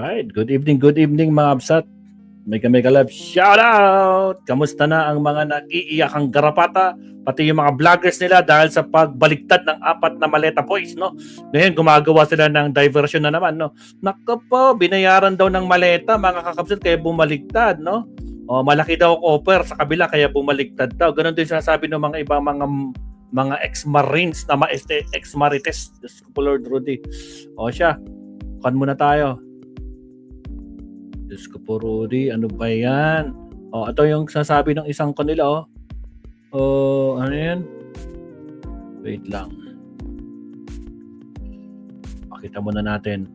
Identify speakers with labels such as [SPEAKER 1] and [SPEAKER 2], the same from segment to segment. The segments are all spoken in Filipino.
[SPEAKER 1] Alright, good evening mga absat. Mega love shout out! Kamusta na ang mga nag-iiyakang garapata, pati yung mga vloggers nila dahil sa pagbaliktad ng 4 na maleta boys, no? Ngayon gumagawa sila ng diversion na naman, no? Nako po, binayaran daw ng maleta mga kakabsat kaya bumaliktad, no? O malaki daw offer sa kabila kaya bumaliktad daw. Ganon din sinasabi ng mga ibang mga ex-marines na ex-marites, Lord Rudy. O siya, kan muna tayo. Diyos ko po, Rudy. Ano ba yan? O, ito yung sasabi ng isang kanila, ano yan? Wait lang. Pakita muna natin.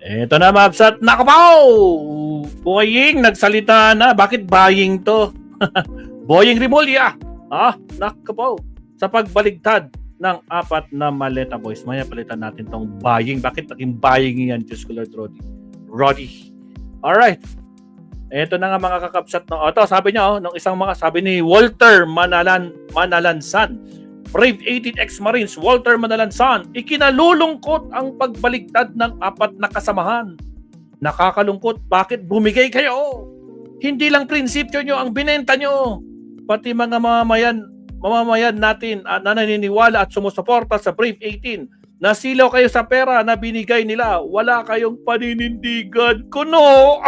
[SPEAKER 1] Ito na, Mabsat. Nakapaw! Boying, nagsalita na. Bakit buying to? Boying Rimulya. Nakapaw. Sa pagbaligtad ng 4 na maleta boys. Maya palitan natin tong buying. Bakit naging buying yan? Diyos ko Lord Roddy. Alright. Ito na nga mga kakapsat. No? Ito, sabi niya, sabi ni Walter Manalansan. Brave 18 ex-Marines, Walter Manalansan. Ikinalulungkot ang pagbaligtad ng 4 na kasamahan. Nakakalungkot. Bakit bumigay kayo? Hindi lang prinsipyo nyo ang binenta nyo. Pati mga mamamayan natin na naniniwala at sumusuporta sa Brave 18. Nasilaw kayo sa pera na binigay nila. Wala kayong paninindigan. Kuno!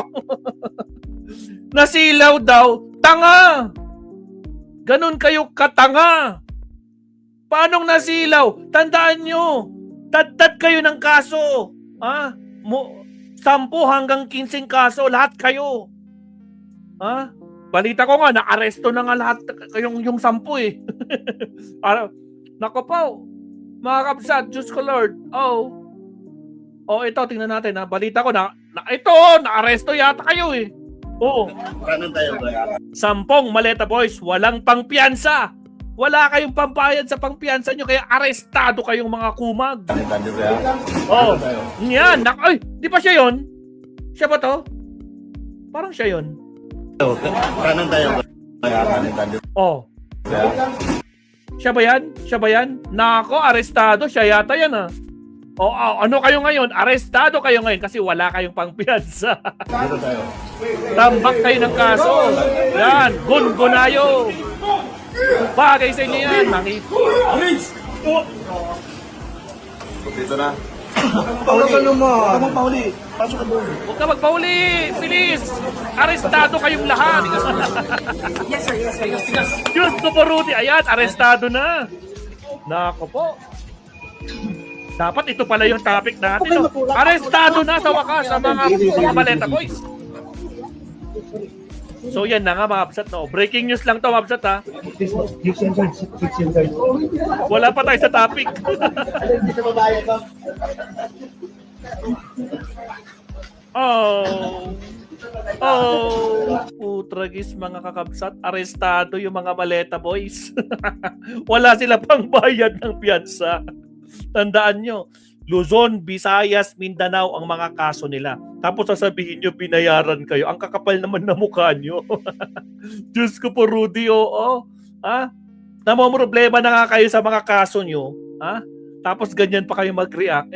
[SPEAKER 1] Nasilaw daw. Tanga! Ganon kayo katanga. Paanong nasilaw? Tandaan nyo. Tad kayo ng kaso. 10 hanggang 15 kaso. Lahat kayo. Balita ko nga, na-aresto na nga lahat yung 10 eh. Nako po, mga kapsat, Diyos ko Lord. Ito, tingnan natin ha. Balita ko na-aresto yata kayo eh. Oo. 10 maleta boys, walang pangpiyansa. Wala kayong pambayad sa pangpiyansa nyo, kaya arestado kayong mga kumag. Yan. Di ba siya yun? Siya ba to? Parang siya yun. Siya ba yan? Nako, arestado. Siya yata yan ano kayo ngayon? Arestado kayo ngayon kasi wala kayong pangpiyansa. Tambak kayo ng kaso. Yan, gungunayo. Bagay sa inyo yan,
[SPEAKER 2] Dito na.
[SPEAKER 3] Huwag ka magpauli. Pasok ka doon.
[SPEAKER 1] Huwag ka magpauli. Bilis. Arestado kayong lahat.
[SPEAKER 4] Yes, sir.
[SPEAKER 1] Diyos ko po, Rudy. Ayan, arestado na. Nako po. Dapat ito pala yung topic natin. Arestado na sa wakas sa mga maleta boys. So yan na nga mga absat. Breaking news lang to mga absat ha. Wala pa tayo sa topic. Putragis mga kakabsat. Arestado yung mga maleta boys. Wala sila pang bayad ng piyansa. Tandaan nyo, Luzon, Visayas, Mindanao ang mga kaso nila. Tapos sasabihin nyo, binayaran kayo. Ang kakapal naman na mukha nyo. Diyos ko po, Rudy, namomroblema na nga kayo sa mga kaso nyo. Tapos ganyan pa kayo mag-react.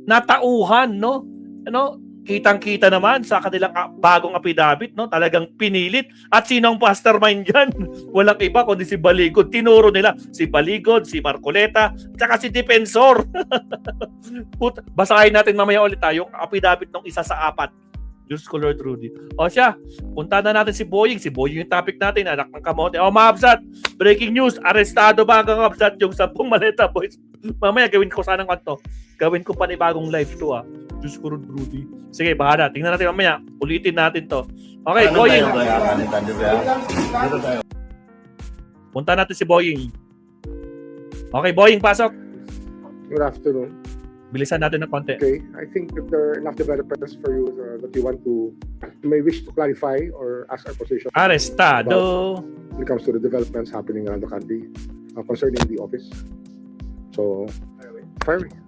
[SPEAKER 1] Natauhan, no? Kitang-kita naman sa kanilang bagong affidavit, no? Talagang pinilit. At sino ang mastermind dyan? Walang iba kundi si Baligod. Tinuro nila si Baligod, si Marcoleta, tsaka si Defensor. Basahin natin mamaya ulit yung affidavit ng isa sa 4. Diyos ko Lord Rudy. Siya, punta na natin si Boying. Si Boying yung topic natin, anak ng kamote. Mabsat, breaking news, arestado ba ang Mabsat yung 10 maleta boys? Mamaya gawin ko sanang kanto. Gawin ko panibagong live to Diyos ko Lord Rudy. Sige, bahala. Tingnan natin mamaya. Ulitin natin to. Okay, Boying. Punta natin si Boying. Okay, Boying, pasok.
[SPEAKER 5] Good afternoon.
[SPEAKER 1] Bilisan natin ng konti.
[SPEAKER 5] Okay, I think if there are enough developers for you that you want to, you may wish to clarify or ask our position.
[SPEAKER 1] Arestado.
[SPEAKER 5] When it comes to the developments happening around the country concerning the office. So, fire me.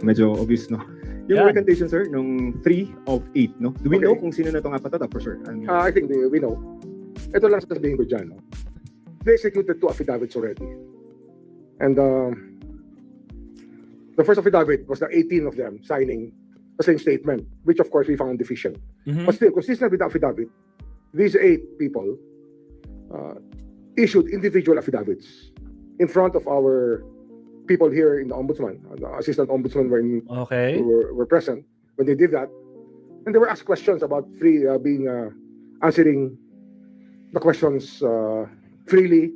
[SPEAKER 2] Medyo obvious, no? Yung recantation, sir, nung 3 of 8, no? Do we know kung sino na itong 4 for sure?
[SPEAKER 5] I think we know. Ito lang sasabihin ko dyan, no? They executed 2 affidavits already. And the first affidavit was the 18 of them signing the same statement, which of course we found deficient.
[SPEAKER 1] Mhm.
[SPEAKER 5] But still, consistent with the affidavit, these 8 people issued individual affidavits in front of our people here in the ombudsman. The assistant ombudsman
[SPEAKER 1] Okay.
[SPEAKER 5] were present when they did that, and they were asked questions about answering the questions freely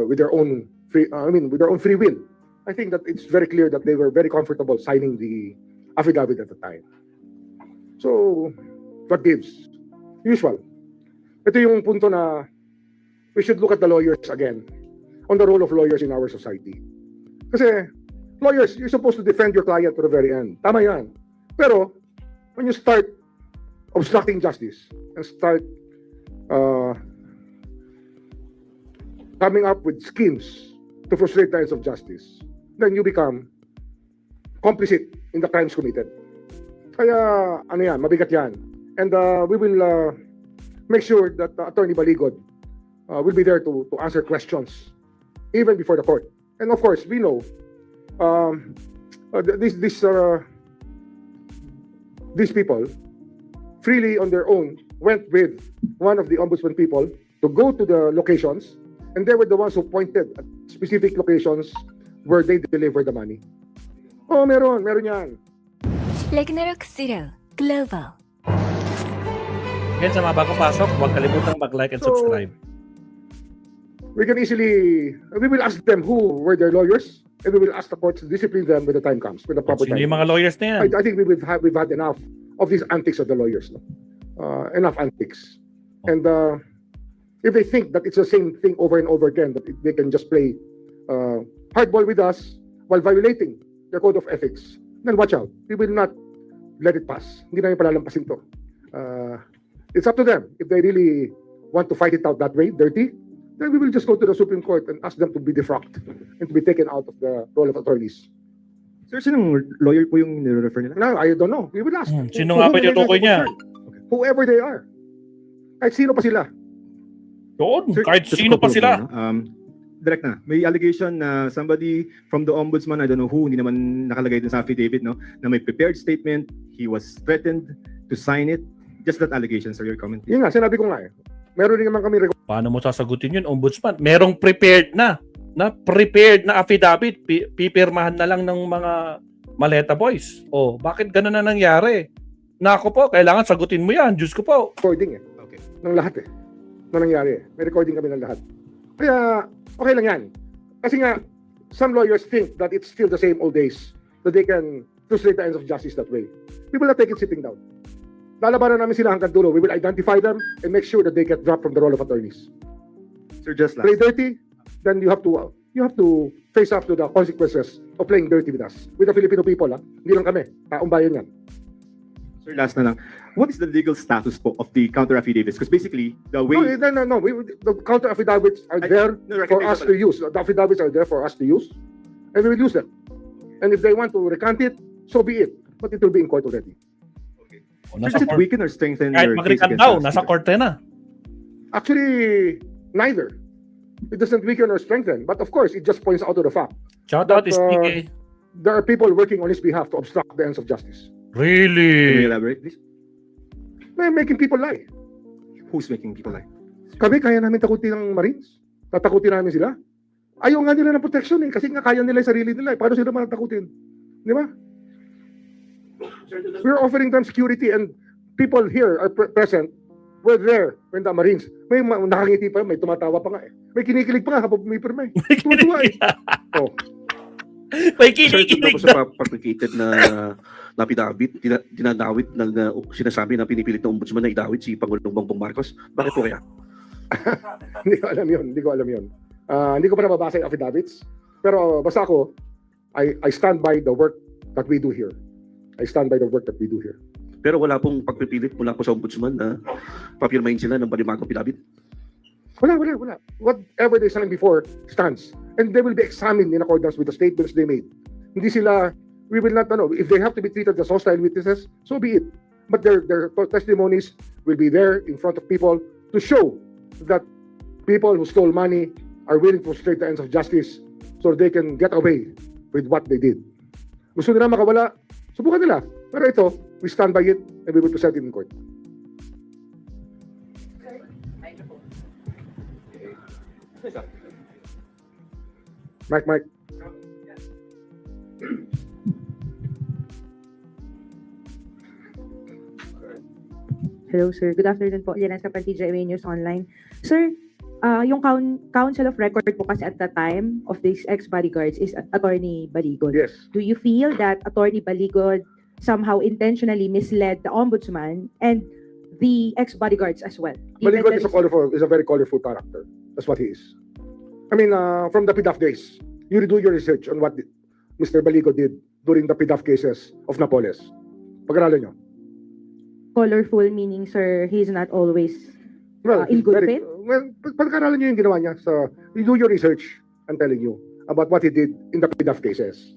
[SPEAKER 5] with their own with their own free will. I think that it's very clear that they were very comfortable signing the affidavit at the time. So, what gives? Usual. Ito yung punto na we should look at the lawyers again on the role of lawyers in our society. Kasi, lawyers, you're supposed to defend your client to the very end. Tama yan. Pero, when you start obstructing justice and start coming up with schemes to frustrate the ends of justice, then you become complicit in the crimes committed. Kaya, ano yan, mabigat yan. And we will make sure that Attorney Baligod will be there to answer questions, even before the court. And of course, we know these people freely on their own went with one of the ombudsman people to go to the locations, and they were the ones who pointed at specific locations where they deliver the money. Oh, meron yan.
[SPEAKER 6] Ragnarok Zero Global.
[SPEAKER 1] Yan sa mga bagong pasok, huwag kalimutang mag-like and
[SPEAKER 5] So,
[SPEAKER 1] subscribe.
[SPEAKER 5] We will ask them who were their lawyers, and we will ask the courts to discipline them when the time comes, when the proper
[SPEAKER 1] Sino
[SPEAKER 5] time
[SPEAKER 1] yung mga
[SPEAKER 5] comes.
[SPEAKER 1] lawyers na yan?
[SPEAKER 5] I think we've had enough of these antics of the lawyers. No? Enough antics. And if they think that it's the same thing over and over again, that they can just play hardball with us while violating the code of ethics, then watch out. We will not let it pass. Hindi namin palalampasin to. It's up to them. If they really want to fight it out that way, dirty, then we will just go to the Supreme Court and ask them to be defrocked and to be taken out of the role of attorneys.
[SPEAKER 2] Sir, sinong lawyer po yung nire-refer nila?
[SPEAKER 5] Now, I don't know. We will ask.
[SPEAKER 1] Sino nga ba yung tukoy niya?
[SPEAKER 5] Whoever they are. Kahit sino pa sila.
[SPEAKER 1] Doon,
[SPEAKER 2] Sir,
[SPEAKER 1] kahit
[SPEAKER 2] just
[SPEAKER 1] sino pa
[SPEAKER 2] couple
[SPEAKER 1] sila.
[SPEAKER 2] more, no? Direct na. May allegation na somebody from the ombudsman, I don't know who, hindi naman nakalagay din sa affidavit, no, na may prepared statement, he was threatened to sign it. Just that allegation, sir, your comment.
[SPEAKER 5] Yun nga, sinabi ko nga eh. Meron din naman kami
[SPEAKER 1] Paano mo sasagutin yun, ombudsman? Merong prepared na affidavit, pipirmahan na lang ng mga maleta boys. Oh, bakit ganun na nangyari? Nako po, kailangan sagutin mo yan. Diyos ko po.
[SPEAKER 5] recording eh.
[SPEAKER 2] Okay.
[SPEAKER 5] Ng lahat eh. Na nangyari eh. May recording kami ng lahat. Kaya, okay lang yan. Kasi nga, some lawyers think that it's still the same old days, that they can frustrate the ends of justice that way. We will not take it sitting down. Lalabanan namin sila hanggang dulo. We will identify them and make sure that they get dropped from the role of attorneys.
[SPEAKER 2] Sir, just
[SPEAKER 5] Play
[SPEAKER 2] last.
[SPEAKER 5] dirty, then you have to face up to the consequences of playing dirty with us. With the Filipino people, ha? Hindi lang kami. Taong bayan yan.
[SPEAKER 2] Sir, last na lang. What is the legal status po of the counter affidavits? Because basically, the way...
[SPEAKER 5] No. The counter affidavits are there
[SPEAKER 2] no,
[SPEAKER 5] for
[SPEAKER 2] recognize
[SPEAKER 5] us
[SPEAKER 2] that
[SPEAKER 5] to use. The affidavits are there for us to use, and we will use them. And if they want to recant it, so be it. But it will be in court already.
[SPEAKER 1] Oh,
[SPEAKER 2] Sir,
[SPEAKER 1] nasa
[SPEAKER 2] does it
[SPEAKER 1] court.
[SPEAKER 2] weaken or strengthen
[SPEAKER 1] Kahit
[SPEAKER 2] your case
[SPEAKER 1] mag-recant
[SPEAKER 2] against
[SPEAKER 1] daw,
[SPEAKER 2] us?
[SPEAKER 1] nasa korte na.
[SPEAKER 5] Actually, neither. It doesn't weaken or strengthen. But of course, it just points out to the fact
[SPEAKER 1] Shout out
[SPEAKER 5] But,
[SPEAKER 1] is TK.
[SPEAKER 5] there are people working on his behalf to obstruct the ends of justice.
[SPEAKER 2] Can you
[SPEAKER 1] Really?
[SPEAKER 2] elaborate, please?
[SPEAKER 5] May making people lie.
[SPEAKER 2] Who's making people lie?
[SPEAKER 5] Kami, kaya namin takutin ng Marines. Tatakutin namin sila. Ayaw nga nila ng protection eh. Kasi nga kaya nila yung sarili nila eh. Paano sila matakutin? Di ba? We're offering them security, and people here are present. We're there when the Marines. May nakangiti pa, may tumatawa pa nga eh. May kinikilig pa nga habang pumipirma eh. Tumatuwa eh. Oh.
[SPEAKER 1] May
[SPEAKER 7] Sir,
[SPEAKER 1] kinikilig
[SPEAKER 7] ito
[SPEAKER 1] na.
[SPEAKER 7] sa fabricated na affidavit, dinadawit ng sinasabi na pinipilit ng ombudsman na idawit si Pangulong Bongbong Marcos. Bakit po kaya?
[SPEAKER 5] Hindi ko alam yun. Hindi ko pa nababasa yung affidavits. Pero basta ako, I stand by the work that we do here.
[SPEAKER 7] Pero wala pong pagpipilit mula po sa ombudsman na papirmahin sila ng panibagong affidavit.
[SPEAKER 5] Wala. Whatever they signed before stands. And they will be examined in accordance with the statements they made. Hindi sila, we will not, if they have to be treated as hostile witnesses, so be it. But their testimonies will be there in front of people to show that people who stole money are willing to frustrate the ends of justice so they can get away with what they did. Gusto nila makawala, subukan nila. Pero ito, we stand by it and we will present it in court. Mike.
[SPEAKER 4] Hello, sir. Good afternoon po. Lianas Kapal, TGMA News Online. Sir, yung counsel of record po kasi at the time of these ex-bodyguards is Attorney Baligod.
[SPEAKER 5] Yes.
[SPEAKER 4] Do you feel that Attorney Baligod somehow intentionally misled the ombudsman and the ex-bodyguards as well? Given
[SPEAKER 5] Maligod
[SPEAKER 4] that
[SPEAKER 5] is a very colorful character. That's what he is. I mean, from the PDAF days, you do your research on what Mr. Baligo did during the PDAF cases of Napoles. Pag-aralan nyo.
[SPEAKER 4] colorful meaning, sir, he's not always in
[SPEAKER 5] he's
[SPEAKER 4] good faith?
[SPEAKER 5] Well, pag-aralan nyo yung ginawa niya. So, you do your research, I'm telling you, about what he did in the PDAF cases.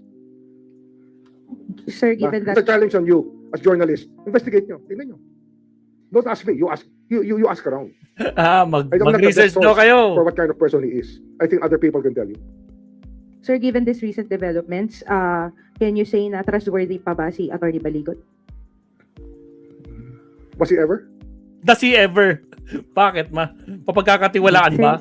[SPEAKER 4] Sir, given
[SPEAKER 5] It's a
[SPEAKER 4] that
[SPEAKER 5] challenge on you as journalist. Investigate nyo. Tingnan nyo. Don't ask me. You ask around.
[SPEAKER 1] I'm not the
[SPEAKER 5] best
[SPEAKER 1] mag-research
[SPEAKER 5] source
[SPEAKER 1] daw kayo.
[SPEAKER 5] for what kind of person he is. I think other people can tell you.
[SPEAKER 4] Sir, given these recent developments, can you say na trustworthy pa ba si Attorney Baligot?
[SPEAKER 5] Was he ever?
[SPEAKER 1] Does he ever? Bakit ma? Papagkakatiwalaan ba?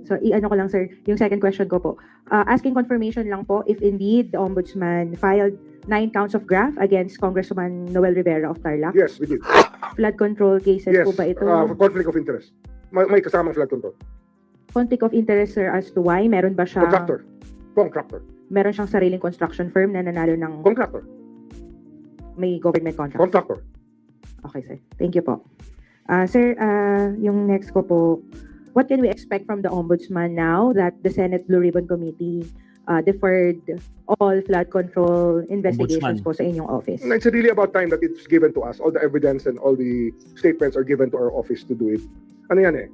[SPEAKER 4] So, i-ano ko lang, sir, yung second question ko po. Asking confirmation lang po if indeed the Ombudsman filed 9 counts of graft against Congressman Noel Rivera of Tarlac.
[SPEAKER 5] Yes, we did.
[SPEAKER 4] Flood control cases
[SPEAKER 5] Yes,
[SPEAKER 4] po ba ito?
[SPEAKER 5] conflict of interest. May kasamang flood control.
[SPEAKER 4] Conflict of interest, sir, as to why? Meron ba siya?
[SPEAKER 5] Contractor.
[SPEAKER 4] Meron siyang sariling construction firm na nanalo ng
[SPEAKER 5] Contractor.
[SPEAKER 4] may government contract?
[SPEAKER 5] Contractor.
[SPEAKER 4] Okay, sir. Thank you po. Sir, yung next ko po, what can we expect from the Ombudsman now that the Senate Blue Ribbon Committee deferred all flood control investigations
[SPEAKER 1] Ombudsman.
[SPEAKER 4] po sa inyong office?
[SPEAKER 5] It's really about time that it's given to us. All the evidence and all the statements are given to our office to do it. Ano yan eh?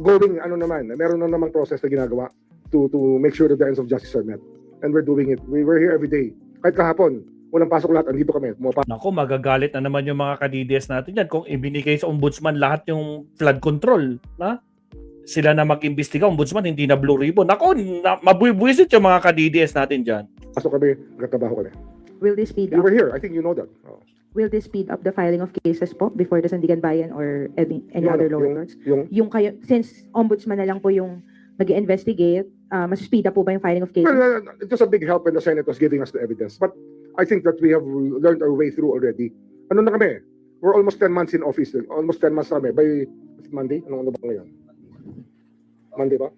[SPEAKER 5] Meron na namang process na ginagawa to make sure that the ends of justice are met. And we're doing it. We're here every day. Kahit kahapon, walang pasok lahat. Andito kami.
[SPEAKER 1] Naku, magagalit na naman yung mga ka-DDS natin dyan kung ibinigay sa ombudsman lahat yung flood control. Na? Sila na mag-imbestiga, ombudsman, hindi na blue ribbon. Naku, mabuibwisit yung mga ka-DDS natin dyan.
[SPEAKER 5] Pasok kami, nagtrabaho kami.
[SPEAKER 4] Will this speed
[SPEAKER 5] You
[SPEAKER 4] up?
[SPEAKER 5] were here. I think you know that.
[SPEAKER 4] Will this speed up the filing of cases po before the Sandigan Bayan or any other lower courts?
[SPEAKER 5] Yung
[SPEAKER 4] Yung since Ombudsman na lang po yung nag-investigate, mas speed up po ba yung filing of cases?
[SPEAKER 5] Well, it was a big help when the Senate was giving us the evidence. But I think that we have learned our way through already. Ano na kami? We're almost 10 months in office. Almost 10 months kami. By Monday? Ano ba ngayon? Monday ba?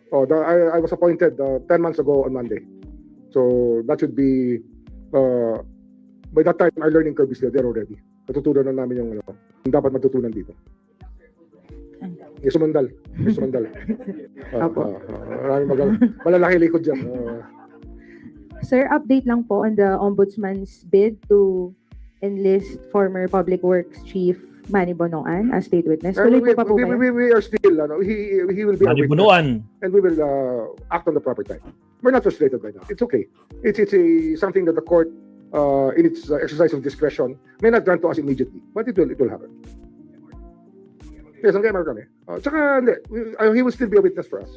[SPEAKER 5] I was appointed 10 months ago on Monday. So that should be, by that time, our learning curve is there already. Natutunan na namin yung dapat matutunan dito. Yung sumandal. Malalaki likod dyan.
[SPEAKER 4] Sir, update lang po on the Ombudsman's bid to enlist former Public Works Chief Manny Bonoan as state witness. Tuloy po pa po kayo?
[SPEAKER 5] We are still, he will be a witness.
[SPEAKER 1] Manibunuan.
[SPEAKER 5] And we will act on the proper time. We're not frustrated by that. It's okay. It's something that the court, in its exercise of discretion, may not grant to us immediately, but it will happen. Yes, ang kaya kami. Tsaka, he will still be a witness for us.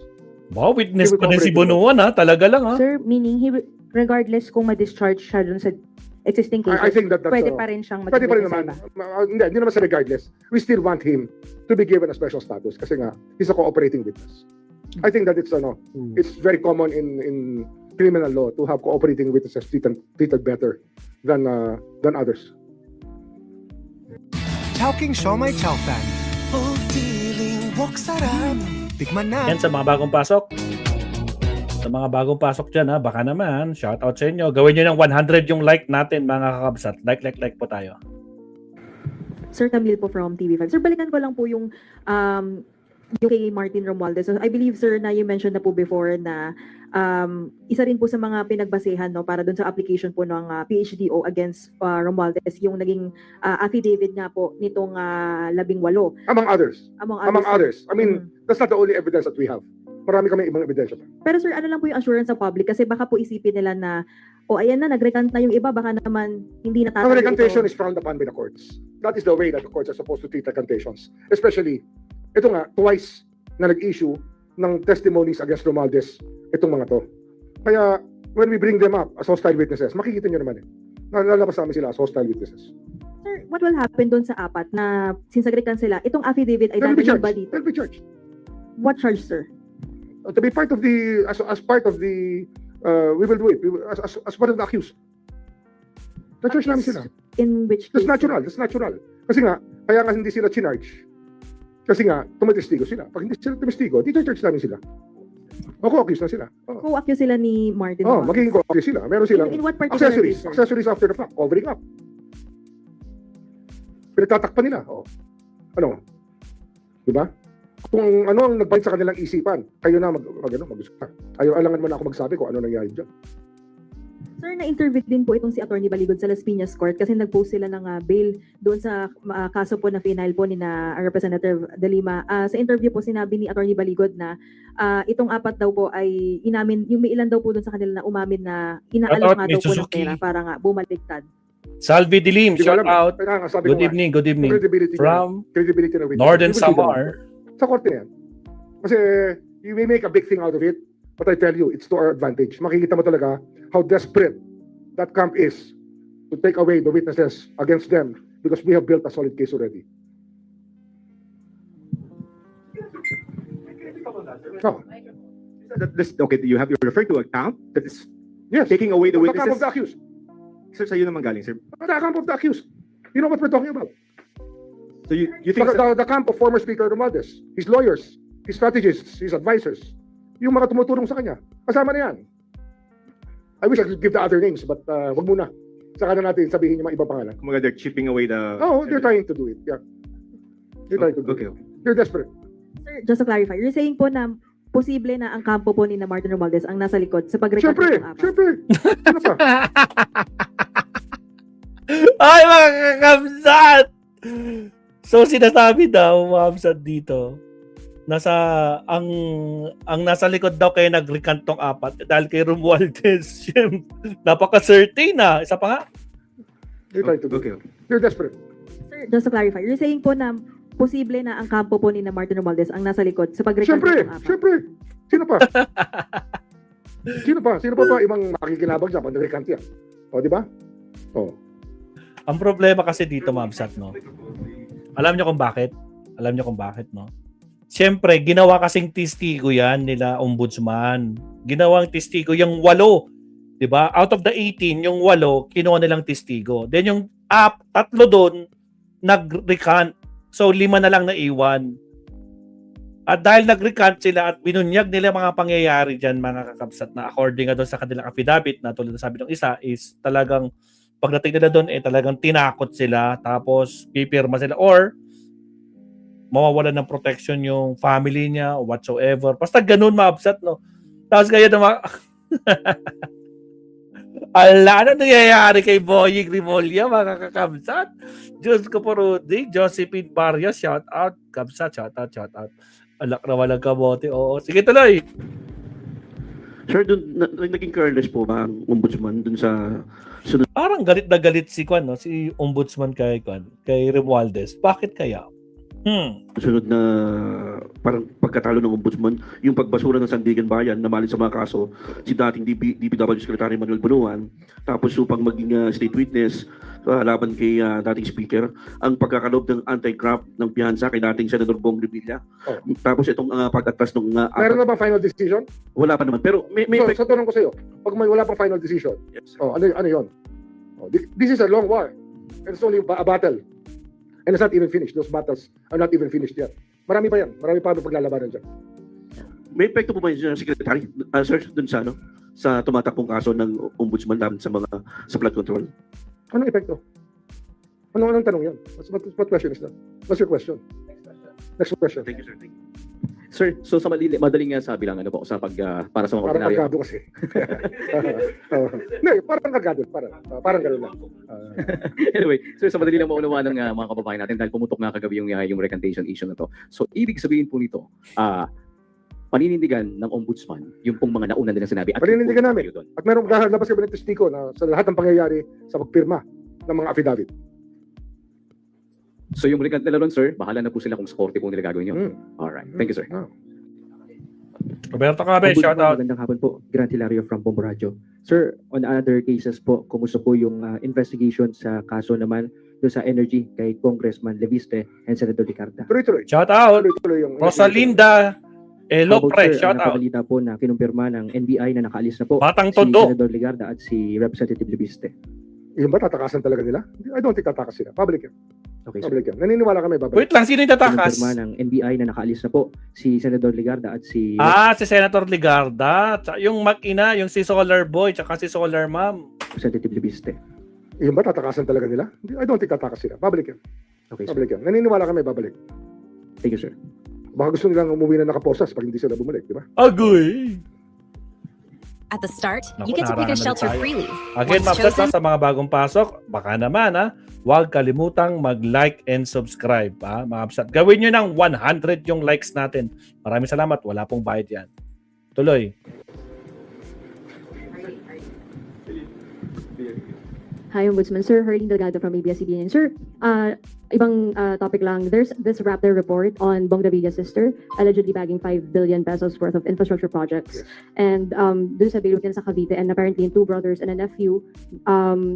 [SPEAKER 1] Wow, witness
[SPEAKER 5] He will
[SPEAKER 1] pa din si
[SPEAKER 5] cooperate with
[SPEAKER 1] Bonuan ha. Talaga lang ha.
[SPEAKER 4] Sir, meaning regardless kung ma-discharge siya dun sa existing cases,
[SPEAKER 5] I think that's,
[SPEAKER 4] pwede pa rin siyang
[SPEAKER 5] pwede pa rin
[SPEAKER 4] mag-witness
[SPEAKER 5] naman.
[SPEAKER 4] sa iba.
[SPEAKER 5] Hindi naman sa regardless. We still want him to be given a special status kasi nga, he's a cooperating witness. I think that it's very common in criminal law to have cooperating witnesses treated better than others.
[SPEAKER 3] Chowking Siomai Chow Fan. Feeling walk sarap. Tikman na.
[SPEAKER 1] Yan sa mga bagong pasok. Sa mga bagong pasok dyan ha, baka naman, shout out sa inyo. Gawin nyo ng 100 yung like natin mga kakabsat. Like po tayo.
[SPEAKER 8] Sir Camille po from TV5. Sir, balikan ko lang po yung kay Martin Romualdez. So, I believe, sir, na you mentioned na po before na isa rin po sa mga pinagbasehan no, para dun sa application po ng PHDO against Romualdez, yung naging affidavit nga po nitong 18.
[SPEAKER 5] Among others.
[SPEAKER 8] Among
[SPEAKER 5] others. I mean, that's not the only evidence that we have. Marami kami ibang ebidensya pa.
[SPEAKER 8] Pero sir, ano lang po yung assurance sa public? Kasi baka po isipin nila na, ayan na, nag-recant na yung iba, baka naman hindi
[SPEAKER 5] Ang
[SPEAKER 8] natatayo
[SPEAKER 5] recantation
[SPEAKER 8] ito.
[SPEAKER 5] is frowned upon by the courts. That is the way that the courts are supposed to treat recantations. Especially, ito nga, twice na nag-issue ng testimonies against Romualdez itong mga to. Kaya when we bring them up as hostile witnesses, makikita nyo naman lalabas namin sila as hostile witnesses.
[SPEAKER 8] Sir, what will happen doon sa apat na sinsagrikan sila? Itong affidavit ay
[SPEAKER 5] They'll be
[SPEAKER 8] dadalhin
[SPEAKER 5] charged.
[SPEAKER 8] ba dito?
[SPEAKER 5] They'll be charged.
[SPEAKER 8] What charge, sir?
[SPEAKER 5] To be part of the, as part of the, we will do it. We will, as part of the accused. Na-charge namin sila.
[SPEAKER 8] In which case?
[SPEAKER 5] That's natural. That's natural. Kasi nga, kaya nga hindi sila chinarge. Kasi nga, tumitistigo sila. Pag hindi sila tumitistigo, di charge namin sila. O co-accused na sila.
[SPEAKER 8] Co-accuse sila ni Martin
[SPEAKER 5] Oh,
[SPEAKER 8] Romualdez.
[SPEAKER 5] magiging co-accused sila. Meron silang
[SPEAKER 8] In what particular
[SPEAKER 5] accessories.
[SPEAKER 8] case, sir?
[SPEAKER 5] Accessories after the fact. Covering up. Pinagtatakpan nila. Oh. Ano? Diba? Kung ano ang nagbalik sa kanilang isipan, kayo na mag-usap na. Alangan mo na ako magsabi kung ano nangyari dyan.
[SPEAKER 8] Sir, na-interview din po itong si Attorney Baligod sa Las Piñas Court kasi nag-post sila ng bail doon sa kaso po na final po ni na Representative De Lima. Sa interview po sinabi ni Attorney Baligod na itong apat daw po ay inamin, yung may ilan daw po doon sa kanila na umamin na inaalok nga daw po ng pera para nga bumaliktad.
[SPEAKER 1] Salvi Dilim,
[SPEAKER 5] Hindi ko
[SPEAKER 1] shout
[SPEAKER 5] alam.
[SPEAKER 1] out.
[SPEAKER 5] Kaya nga, sabi
[SPEAKER 1] Good
[SPEAKER 5] ko nga,
[SPEAKER 1] evening, good evening.
[SPEAKER 5] credibility
[SPEAKER 1] From
[SPEAKER 5] na witness.
[SPEAKER 1] Northern
[SPEAKER 5] We will do
[SPEAKER 1] Samar.
[SPEAKER 5] that. Sa korte na yan. Kasi you may make a big thing out of it, but I tell you, it's to our advantage. Makikita mo talaga how desperate that camp is to take away the witnesses against them because we have built a solid case already. No.
[SPEAKER 2] Okay, you have you referred to a camp that is
[SPEAKER 5] Yes.
[SPEAKER 2] taking away the
[SPEAKER 5] The camp of
[SPEAKER 2] witnesses.
[SPEAKER 5] the accused.
[SPEAKER 2] Sir, sa'yo naman galing, sir.
[SPEAKER 5] The camp of the accused. You know what we're talking about?
[SPEAKER 2] So you think
[SPEAKER 5] The camp of former Speaker Romualdez, his lawyers, his strategists, his advisors, yung mga tumutulong sa kanya, kasama na yan. I wish I could give the other names, but wag muna. Saka na natin sabihin yung mga ibang pangalan.
[SPEAKER 2] kumaga they're chipping away the...
[SPEAKER 5] Oh, they're trying to do it. Yeah. They're trying to do
[SPEAKER 2] Okay.
[SPEAKER 5] it. They're desperate.
[SPEAKER 8] Sir, just to clarify, you're saying po na posible na ang kampo po ni na Martin Romualdez ang nasa likod sa pag-record
[SPEAKER 5] Siyempre,
[SPEAKER 8] ng apat?
[SPEAKER 5] siyempre. Ano pa?
[SPEAKER 1] Ay, mga kakamsat! So, sinasabi daw, mga kamsat dito, nasa, ang nasa likod daw kayo nag-recant tong apat dahil kay Romualdez. Napaka-certain na. Isa pa nga.
[SPEAKER 5] They're trying to do it.
[SPEAKER 2] Okay.
[SPEAKER 5] They're desperate.
[SPEAKER 8] Sir, just to clarify, you're saying po na posible na ang kampo po ni na Martin Romualdez ang nasa likod sa pag-record
[SPEAKER 5] Siyempre,
[SPEAKER 8] ng apat?
[SPEAKER 5] siyempre. Sino pa? Sino pa? Sino pa ba ibang makikinabang dyan pag nag-recant yan? O, di ba? O.
[SPEAKER 1] Ang problema kasi dito, Ma'am Sat, no? Alam niyo kung bakit? Alam niyo kung bakit, no? Siyempre, ginawa kasing testigo yan nila ombudsman. Ginawang testigo yung 8. 'Di ba? Out of the 18, yung 8, kinuha nilang testigo. Then yung 3 doon, nag-recant. So, 5 na lang naiwan. At dahil nag-recant sila at binunyag nila mga pangyayari dyan, mga kakabsat, na according nga doon sa kanilang affidavit, na tulad na sabi ng isa, is talagang pagdating nila doon, talagang tinakot sila, tapos pipirma sila, or mawawalan ng protection yung family niya, or whatsoever. Basta ganun, maabsat, no? Tapos kaya na ala, ano nangyayari kay Boying Rimolya, mga kakabsat? Diyos ko po, Rudy, Josephine Barrios, shout out. Kabsat, shout out, shout out. Alak na walang kabote. Oo, sige tuloy.
[SPEAKER 7] Sir, naging careless po ba ang ombudsman dun sa sunod
[SPEAKER 1] Parang galit na galit si Kwan, no? Si ombudsman kay Romualdez. Bakit kaya?
[SPEAKER 7] sunod na parang pagkatalo ng ombudsman, yung pagbasura ng Sandigan Bayan na malin sa mga kaso, si dating DPW Secretary Manuel Bunuan, tapos upang maging state witness laban kay dating speaker, ang pagkakalob ng anti-graft ng piyansa kay dating Senador Bong Revilla.
[SPEAKER 5] Oh.
[SPEAKER 7] Tapos itong pag-atras ng
[SPEAKER 5] Meron na ba final decision?
[SPEAKER 7] wala pa naman. Pero may
[SPEAKER 5] So, tanong ko sa iyo, pag may wala pang final decision,
[SPEAKER 7] Yes.
[SPEAKER 5] ano yon? Oh, this is a long war. And it's only a battle. And it's not even finished. Those battles are not even finished yet. Marami pa yan. Marami pa paglalabanan dyan.
[SPEAKER 7] May epekto po ba yun, Secretary? Sir, dun sa sa tumatakbong kaso ng ombudsman namin sa flood control?
[SPEAKER 5] Anong epekto? Anong tanong yan? What question is that? What's your question? Next question.
[SPEAKER 7] Thank you, sir. Thank you.
[SPEAKER 9] Sir, so sa madaling sabi lang, ano po, sa para sa mga
[SPEAKER 5] Parang
[SPEAKER 9] ordinaryo.
[SPEAKER 5] kargado kasi. No, parang kargado. Parang gano'n lang.
[SPEAKER 9] Anyway, sir, sa madali lang maunawa ng mga kababayan natin dahil pumutok nga kagabi yung recantation issue na to. So, ibig sabihin po nito, paninindigan ng ombudsman yung pong mga nauna nilang sinabi. At
[SPEAKER 5] Paninindigan
[SPEAKER 9] yung
[SPEAKER 5] namin.
[SPEAKER 9] doon.
[SPEAKER 5] At meron labas kami ng testigo na sa lahat ng pangyayari sa pagpirma ng mga affidavit.
[SPEAKER 9] So, yung recant nila ron, sir, bahala na po sila kung sa korte po nila gagawin yun. Alright. Thank you, sir.
[SPEAKER 1] Roberto Cabe,
[SPEAKER 10] Ombudsman,
[SPEAKER 1] shout out.
[SPEAKER 10] Magandang hapon po. Grant Hilario from Bombo Radio. Sir, on other cases po, kumusta po yung investigation sa kaso naman doon sa energy kay Congressman Leviste and Senator Ricarda?
[SPEAKER 5] Tuloy-tuloy.
[SPEAKER 1] Shout out.
[SPEAKER 5] Tuloy-tuloy yung
[SPEAKER 1] Rosalinda Elopre,
[SPEAKER 10] Sir,
[SPEAKER 1] shout out.
[SPEAKER 10] nakabalita po na kinumpirma ng NBI na nakaalis na po
[SPEAKER 1] Batang
[SPEAKER 10] si
[SPEAKER 1] Tondo.
[SPEAKER 10] Senator Ricarda at si Representative Leviste.
[SPEAKER 5] Yung ba tatakasan talaga nila? I don't think tatakas sila. Public yan.
[SPEAKER 10] Okay, sir.
[SPEAKER 5] Public yan. Naniniwala kami babalik.
[SPEAKER 1] Wait lang, sino yung tatakas?
[SPEAKER 10] Kinumpirma ng NBI na nakaalis na po si Senator Ricarda at si
[SPEAKER 1] Si Senator Ligarda. Tsaka yung mag-ina, yung si Solar Boy, tsaka si Solar Ma'am.
[SPEAKER 10] Representative Leviste.
[SPEAKER 5] Yung ba tatakasan talaga nila? I don't think tatakas sila. Public yan.
[SPEAKER 10] Okay, sir.
[SPEAKER 5] Public yan. Naniniwala kami babalik.
[SPEAKER 10] Thank you, sir.
[SPEAKER 5] Baka gusto nilang umuwi na nakaposas pag hindi sila bumalik, di ba?
[SPEAKER 1] Agoy!
[SPEAKER 6] At the start,
[SPEAKER 1] Naku,
[SPEAKER 6] you get to pick a
[SPEAKER 1] naharangan
[SPEAKER 6] shelter
[SPEAKER 1] tayo.
[SPEAKER 6] freely.
[SPEAKER 1] Again,
[SPEAKER 6] Once
[SPEAKER 1] mapsat
[SPEAKER 6] chosen,
[SPEAKER 1] sa mga bagong pasok, baka naman huwag kalimutang mag-like and subscribe. Mga mapsat. Gawin nyo ng 100 yung likes natin. Maraming salamat. Wala pong bayad yan. Tuloy.
[SPEAKER 8] Hi, Ombudsman. Sir, Herling Delgado from ABS-CBN. Sir, ibang topic lang. There's this Raptor report on Bong Revilla's sister allegedly bagging 5 billion pesos worth of infrastructure projects.
[SPEAKER 5] Yes.
[SPEAKER 8] And dun sa Bilutin sa Cavite, and apparently two brothers and a nephew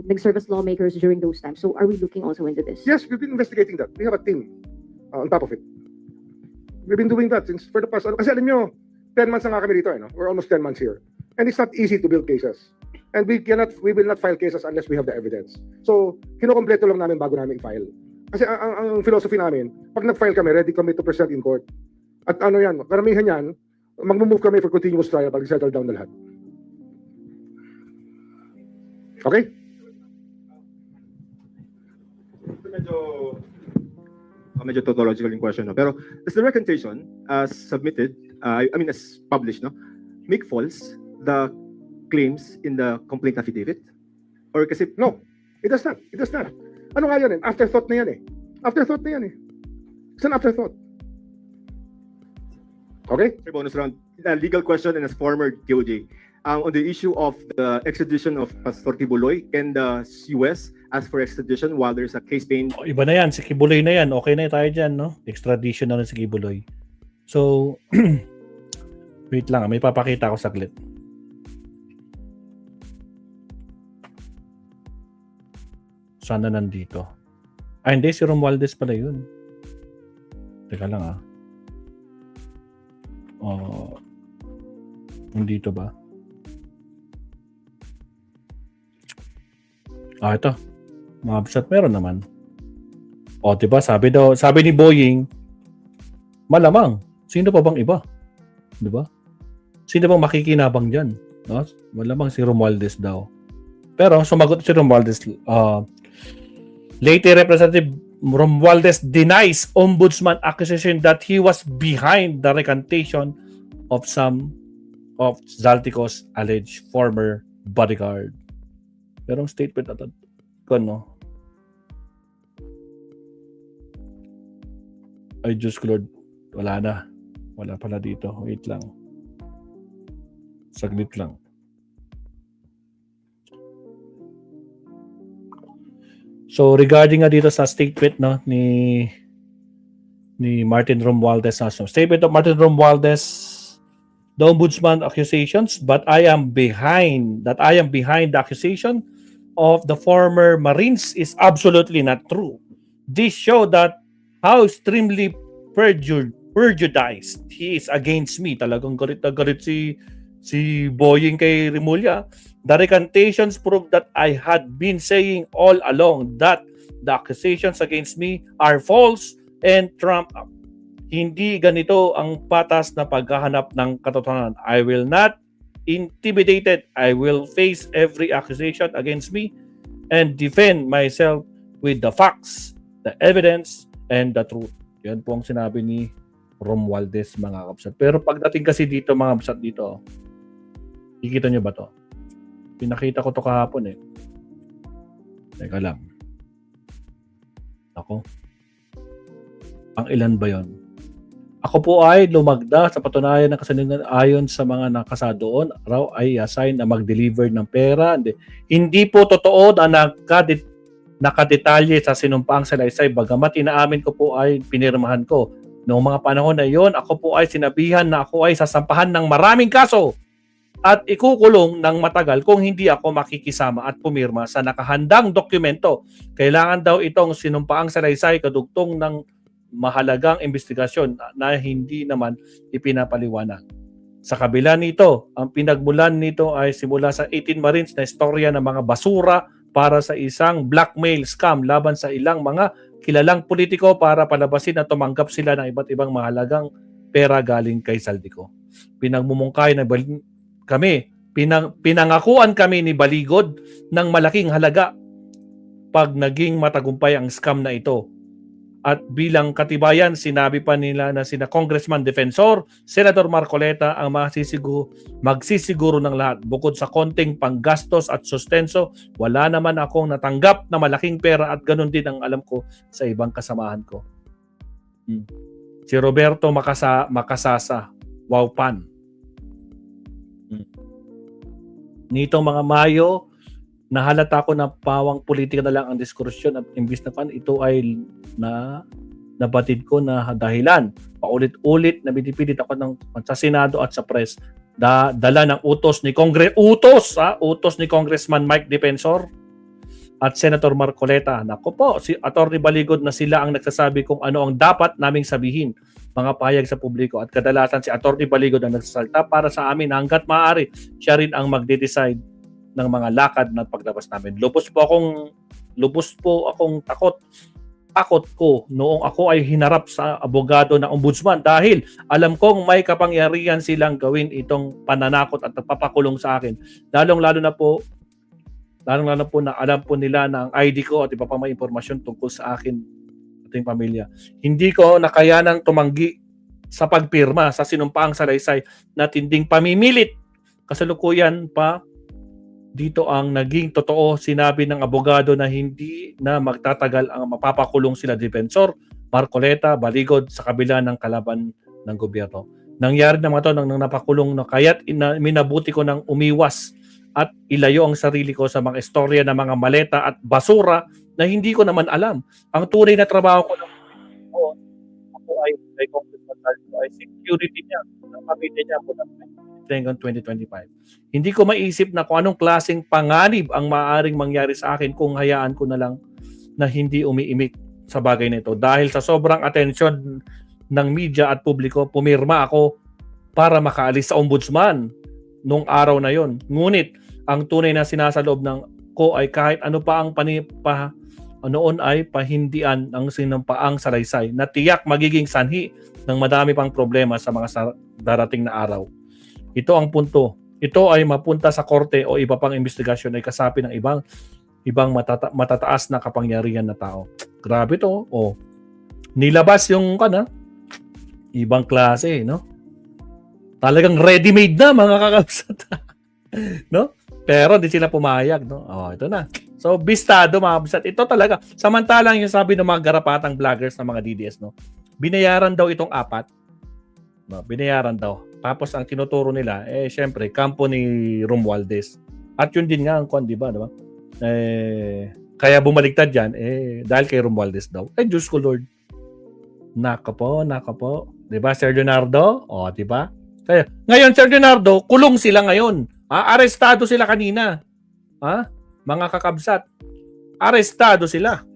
[SPEAKER 8] nag-serve as lawmakers during those times. So are we looking also into this?
[SPEAKER 5] Yes, we've been investigating that. We have a team on top of it. We've been doing that since for the past, kasi alam nyo, 10 months na nga kami dito, no? We're almost 10 months here. And it's not easy to build cases. And we will not file cases unless we have the evidence. So, kinukompleto lang namin bago namin i-file. Kasi ang philosophy namin, pag nag-file kami, ready kami to present in court. At ano yan, karamihan yan, mag-move kami for continuous trial pag settle down na lahat. Okay?
[SPEAKER 2] Medyo tautological yung question, no? Pero does the recantation as submitted, as published, no, make false the claims in the complaint affidavit? Or kasi,
[SPEAKER 5] No, it does not. It does not. Ano nga yan eh? Afterthought na yan eh. Afterthought na yan eh. It's an afterthought. Okay?
[SPEAKER 2] Sir, bonus round, a legal question and as former DOJ, on the issue of the extradition of Pastor Kibuloy, can the US ask for extradition while there's a case pending?
[SPEAKER 1] Iba na yan. Si Kibuloy na yan. Okay na tayo dyan, no? Extradition na rin si Kibuloy. So, wait lang. May papakita ko saglit. Sana nandito. Hindi. Si Romualdez pala yun. Teka lang, nandito ba? Ito. Mga absat, meron naman. Diba? Sabi ni Boying, malamang. Sino pa bang iba? Diba? Sino bang makikinabang dyan? No? Malamang si Romualdez daw. Pero sumagot si Romualdez, later Representative Romualdez denies Ombudsman accusation that he was behind the recantation of some of Zaltico's alleged former bodyguard. Pero ang statement na ko, no? Ay, Diyos ko Lord. Wala na. Wala pala dito. Wait lang. Saglit lang. So regarding dito sa statement, no, ni Martin Romualdez, statement of Martin Romualdez, the Ombudsman accusations, but I am behind the accusation of the former Marines is absolutely not true. This show that how extremely prejudiced he is against me. Talagang galit na galit si Boying kay Remulla. The recantations prove that I had been saying all along that the accusations against me are false and trumped up. Hindi ganito ang patas na paghahanap ng katotohanan. I will not intimidated. I will face every accusation against me and defend myself with the facts, the evidence, and the truth. Yan po ang sinabi ni Romualdez, mga kapsat. Pero pagdating kasi dito, mga kapsat dito, kikita nyo ba to? Pinakita ko to kahapon eh. Teka lang. Ako. Ang ilan ba yon? Ako po ay lumagda sa patunayan ng kasaningan ayon sa mga nakasa doon. Raw ay assign na mag-deliver ng pera. Hindi po totoo na nakadetalye sa sinumpaang salaysay. Bagamat inaamin ko po ay pinirmahan ko. Noong mga panahon na yon, ako po ay sinabihan na ako ay sasampahan ng maraming kaso at ikukulong ng matagal kung hindi ako makikisama at pumirma sa nakahandang dokumento. Kailangan daw itong sinumpaang salaysay kadugtong ng mahalagang investigasyon na hindi naman ipinapaliwanag. Sa kabila nito, ang pinagmulan nito ay simula sa 18 Marines na istorya ng mga basura para sa isang blackmail scam laban sa ilang mga kilalang politiko para palabasin at tumanggap sila ng iba't ibang mahalagang pera galing kay Saldico. Pinagmumungkay na pinangakuan kami ni Baligod ng malaking halaga pag naging matagumpay ang scam na ito. At bilang katibayan, sinabi pa nila na sina Congressman Defensor, Senator Marcoleta ang magsisiguro ng lahat. Bukod sa konting panggastos at sustenso, wala naman akong natanggap na malaking pera at ganun din ang alam ko sa ibang kasamahan ko. Si Roberto Makasasa, Waupan. Nitong mga Mayo, nahalata ko na pawang politika na lang ang diskusyon at imbis na pan ito ay nabatid ko na dahilan. Paulit-ulit na binipilit ako sa Senado at sa press dala ng utos ni utos ni Congressman Mike Defensor at Senator Marcoleta. Nako po, si Atty. Baligod na sila ang nagsasabi kung ano ang dapat naming sabihin, mga pahayag sa publiko, at kadalasan si Atty. Baligod ang nagsasalta para sa amin hanggat maaari siya rin ang magde-decide ng mga lakad na paglabas namin. Lubos po akong takot ko noong ako ay hinarap sa abogado ng ombudsman dahil alam kong may kapangyarihan silang gawin itong pananakot at papakulong sa akin. Lalong-lalo na po na alam po nila na ang ID ko at iba pang may impormasyon tungkol sa akin at ating pamilya. Hindi ko nakayanang tumanggi sa pagpirma sa sinumpaang salaysay na tinding pamimilit. Kasalukuyan pa dito ang naging totoo. Sinabi ng abogado na hindi na magtatagal ang mapapakulong sila Defensor, Marcoleta, Baligod sa kabila ng kalaban ng gobyerno. Nangyari naman ito nang napakulong na kaya't minabuti ko ng umiwas at ilayo ang sarili ko sa mga istorya ng mga maleta at basura na hindi ko naman alam. Ang tunay na trabaho ko ako ay security niya, ng pamilya niya mula hanggang 2025. Hindi ko maisip na kung anong klaseng panganib ang maaaring mangyari sa akin kung hayaan ko na lang na hindi umiimik sa bagay na ito. Dahil sa sobrang atensyon ng media at publiko, pumirma ako para makaalis sa ombudsman nung araw na yon. Ngunit ang tunay na sinasaloob ng ko ay kahit ano pa ang noon ay pahindian ang sinumpaang salaysay na tiyak magiging sanhi ng madami pang problema sa mga darating na araw. Ito ang punto. Ito ay mapunta sa korte o iba pang investigasyon ay kasapi ng ibang matataas na kapangyarihan na tao. Grabe to. Nilabas yung ibang klase, no? Talagang ready-made na mga kakabsat. No? Pero hindi sila pumayag, no? Ito na. So, bistado mga kabsat. Ito talaga. Samantalang yung sabi ng mga garapatang vloggers ng mga DDS, no? Binayaran daw itong 4. No? Binayaran daw. Tapos ang tinuturo nila, syempre, kampo ni Romualdez. At yun din nga ang di ba? Kaya bumaligtad yan, dahil kay Romualdez daw. Diyos ko Lord. Naka po. Diba, Sir Leonardo? Diba? Kaya, ngayon, Sir Leonardo, kulong sila ngayon. Arestado sila kanina. Mga kakabsat. Arestado sila.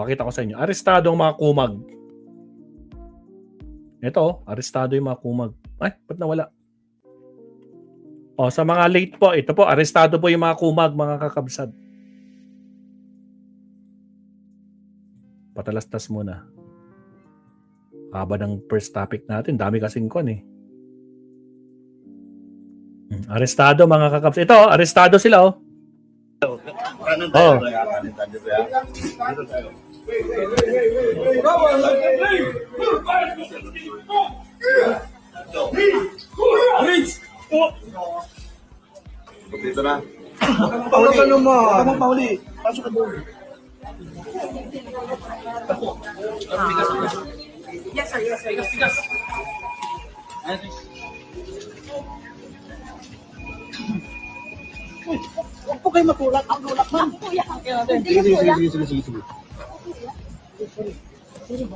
[SPEAKER 1] Pakita ko sa inyo. Arestado ang mga kumag. Ito, arestado yung mga kumag. Ba't nawala? Sa mga late po, ito po, arestado po yung mga kumag, mga kakabsat. Patalastas muna. Haba ng first topic natin. Dami kasing arestado, mga kakabsat. Ito, arestado sila,
[SPEAKER 11] Dito na.
[SPEAKER 3] Pauli. Pasok ka doon.
[SPEAKER 11] Yes, sir. Tigas.
[SPEAKER 3] Huwag po kayo makulat. Ang tulak man.
[SPEAKER 11] Sige.